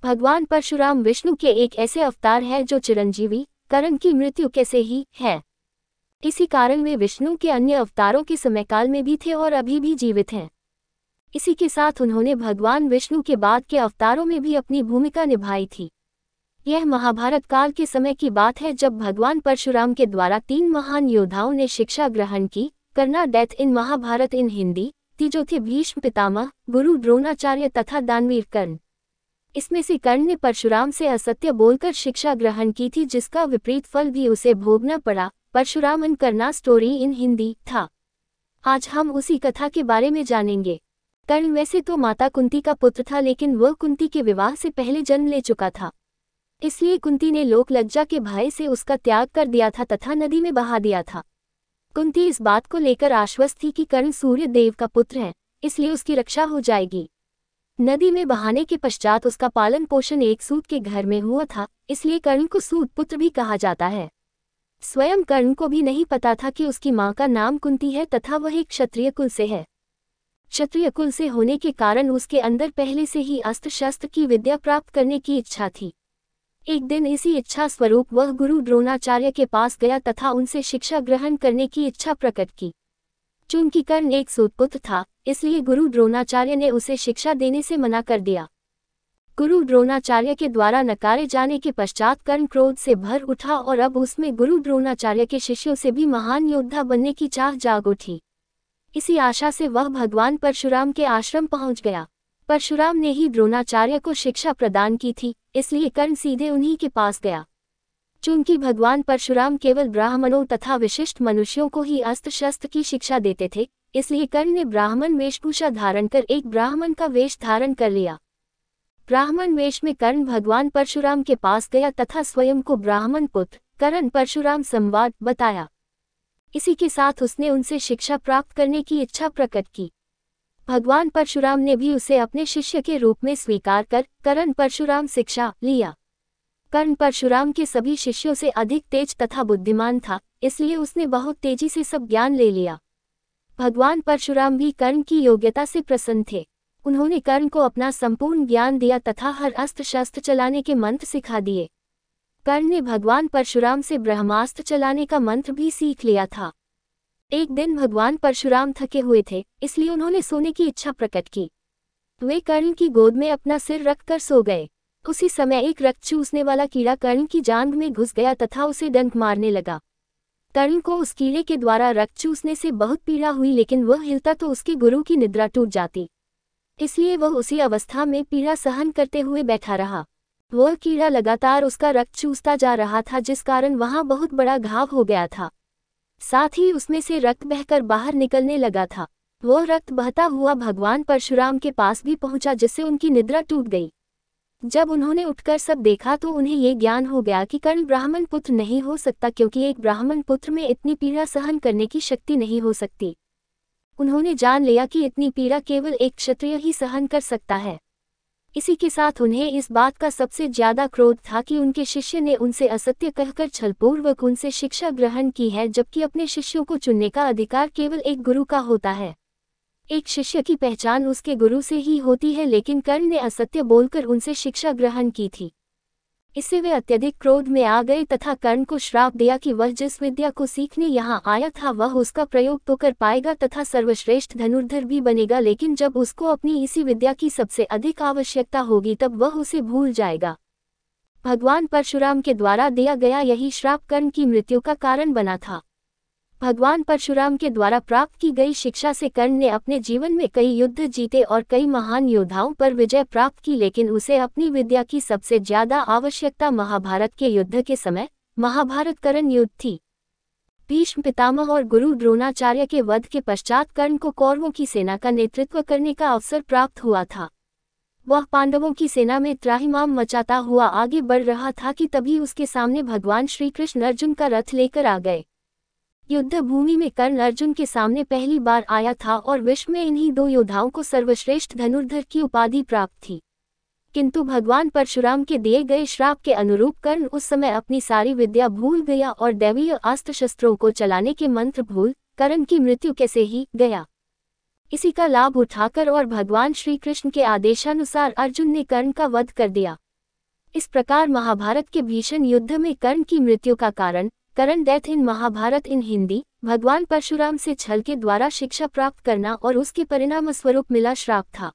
भगवान परशुराम विष्णु के एक ऐसे अवतार है जो चिरंजीवी कर्ण की मृत्यु कैसे ही है। इसी कारण वे विष्णु के अन्य अवतारों के समयकाल में भी थे और अभी भी जीवित हैं। इसी के साथ उन्होंने भगवान विष्णु के बाद के अवतारों में भी अपनी भूमिका निभाई थी। यह महाभारत काल के समय की बात है जब भगवान परशुराम के द्वारा 3 महान योद्धाओं ने शिक्षा ग्रहण की। कर्णा डेथ इन महाभारत इन हिंदी, जो थे भीष्म पितामह, गुरु द्रोणाचार्य तथा दानवीर कर्ण। इसमें से कर्ण ने परशुराम से असत्य बोलकर शिक्षा ग्रहण की थी, जिसका विपरीत फल भी उसे भोगना पड़ा। Parashuram and Karna story in Hindi था। आज हम उसी कथा के बारे में जानेंगे। कर्ण वैसे तो माता कुंती का पुत्र था, लेकिन वह कुंती के विवाह से पहले जन्म ले चुका था। इसलिए कुंती ने लोक लज्जा के भय से उसका त्याग कर दिया था तथा नदी में बहा दिया था। कुंती इस बात को लेकर आश्वस्त थी कि कर्ण सूर्य देव का पुत्र है, इसलिए उसकी रक्षा हो जाएगी। नदी में बहाने के पश्चात उसका पालन पोषण एक सूत के घर में हुआ था, इसलिए कर्ण को सूत पुत्र भी कहा जाता है। स्वयं कर्ण को भी नहीं पता था कि उसकी मां का नाम कुंती है तथा वह एक क्षत्रिय कुल से है। क्षत्रिय कुल से होने के कारण उसके अंदर पहले से ही अस्त्र शस्त्र की विद्या प्राप्त करने की इच्छा थी। एक दिन इसी इच्छा स्वरूप वह गुरु द्रोणाचार्य के पास गया तथा उनसे शिक्षा ग्रहण करने की इच्छा प्रकट की। चूंकि कर्ण एक सूतपुत्र था, इसलिए गुरु द्रोणाचार्य ने उसे शिक्षा देने से मना कर दिया। गुरु द्रोणाचार्य के द्वारा नकारे जाने के पश्चात कर्ण क्रोध से भर उठा और अब उसमें गुरु द्रोणाचार्य के शिष्यों से भी महान योद्धा बनने की चाह जाग उठी। इसी आशा से वह भगवान परशुराम के आश्रम पहुंच गया। परशुराम ने ही द्रोणाचार्य को शिक्षा प्रदान की थी, इसलिए कर्ण सीधे उन्हीं के पास गया। चूंकि भगवान परशुराम केवल ब्राह्मणों तथा विशिष्ट मनुष्यों को ही अस्त्र शस्त्र की शिक्षा देते थे, इसलिए कर्ण ने ब्राह्मण वेशभूषा धारण कर एक ब्राह्मण का वेश धारण कर लिया। ब्राह्मण वेश में कर्ण भगवान परशुराम के पास गया तथा स्वयं को ब्राह्मण पुत्र कर्ण परशुराम संवाद बताया। इसी के साथ उसने उनसे शिक्षा प्राप्त करने की इच्छा प्रकट की। भगवान परशुराम ने भी उसे अपने शिष्य के रूप में स्वीकार कर कर्ण परशुराम शिक्षा लिया। कर्ण परशुराम के सभी शिष्यों से अधिक तेज तथा बुद्धिमान था, इसलिए उसने बहुत तेजी से सब ज्ञान ले लिया। भगवान परशुराम भी कर्ण की योग्यता से प्रसन्न थे। उन्होंने कर्ण को अपना संपूर्ण ज्ञान दिया तथा हर अस्त्र शस्त्र चलाने के मंत्र सिखा दिए। कर्ण ने भगवान परशुराम से ब्रह्मास्त्र चलाने का मंत्र भी सीख लिया था। एक दिन भगवान परशुराम थके हुए थे, इसलिए उन्होंने सोने की इच्छा प्रकट की। वे कर्ण की गोद में अपना सिर रखकर सो गए। उसी समय एक रक्त चूसने वाला कीड़ा कर्ण की जांघ में घुस गया तथा उसे डंक मारने लगा। कर्ण को उस कीड़े के द्वारा रक्त चूसने से बहुत पीड़ा हुई, लेकिन वह हिलता तो उसके गुरु की निद्रा टूट जाती, इसलिए वह उसी अवस्था में पीड़ा सहन करते हुए बैठा रहा। वह कीड़ा लगातार उसका रक्त चूसता जा रहा था, जिस कारण वहां बहुत बड़ा घाव हो गया था। साथ ही उसमें से रक्त बहकर बाहर निकलने लगा था। वह रक्त बहता हुआ भगवान परशुराम के पास भी पहुंचा, जिससे उनकी निद्रा टूट गई। जब उन्होंने उठकर सब देखा तो उन्हें ये ज्ञान हो गया कि कर्ण ब्राह्मण पुत्र नहीं हो सकता, क्योंकि एक ब्राह्मण पुत्र में इतनी पीड़ा सहन करने की शक्ति नहीं हो सकती। उन्होंने जान लिया कि इतनी पीड़ा केवल एक क्षत्रिय ही सहन कर सकता है। इसी के साथ उन्हें इस बात का सबसे ज्यादा क्रोध था कि उनके शिष्य ने उनसे असत्य कहकर छलपूर्वक उनसे शिक्षा ग्रहण की है, जबकि अपने शिष्यों को चुनने का अधिकार केवल एक गुरु का होता है। एक शिष्य की पहचान उसके गुरु से ही होती है, लेकिन कर्ण ने असत्य बोलकर उनसे शिक्षा ग्रहण की थी। इससे वे अत्यधिक क्रोध में आ गए तथा कर्ण को श्राप दिया कि वह जिस विद्या को सीखने यहाँ आया था वह उसका प्रयोग तो कर पाएगा तथा सर्वश्रेष्ठ धनुर्धर भी बनेगा, लेकिन जब उसको अपनी इसी विद्या की सबसे अधिक आवश्यकता होगी तब वह उसे भूल जाएगा। भगवान परशुराम के द्वारा दिया गया यही श्राप कर्ण की मृत्यु का कारण बना था। भगवान परशुराम के द्वारा प्राप्त की गई शिक्षा से कर्ण ने अपने जीवन में कई युद्ध जीते और कई महान योद्धाओं पर विजय प्राप्त की, लेकिन उसे अपनी विद्या की सबसे ज्यादा आवश्यकता महाभारत के युद्ध के समय महाभारत कर्ण युद्ध थी। भीष्म पितामह और गुरु द्रोणाचार्य के वध के पश्चात कर्ण को कौरवों की सेना का नेतृत्व करने का अवसर प्राप्त हुआ था। वह पांडवों की सेना में त्राहिमाम मचाता हुआ आगे बढ़ रहा था कि तभी उसके सामने भगवान श्री कृष्ण अर्जुन का रथ लेकर आ गए। युद्ध भूमि में कर्ण अर्जुन के सामने पहली बार आया था और विश्व में इन्हीं 2 योद्धाओं को सर्वश्रेष्ठ धनुर्धर की उपाधि प्राप्त थी। किंतु भगवान परशुराम के दिए गए श्राप के अनुरूप कर्ण उस समय अपनी सारी विद्या भूल गया और दैवीय अस्त्र शस्त्रों को चलाने के मंत्र भूल कर्ण की मृत्यु कैसे ही गया। इसी का लाभ उठाकर और भगवान श्री कृष्ण के आदेशानुसार अर्जुन ने कर्ण का वध कर दिया। इस प्रकार महाभारत के भीषण युद्ध में कर्ण की मृत्यु का कारण, कर्ण डेथ इन महाभारत इन हिंदी, भगवान परशुराम से छल के द्वारा शिक्षा प्राप्त करना और उसके परिणाम स्वरूप मिला श्राप था।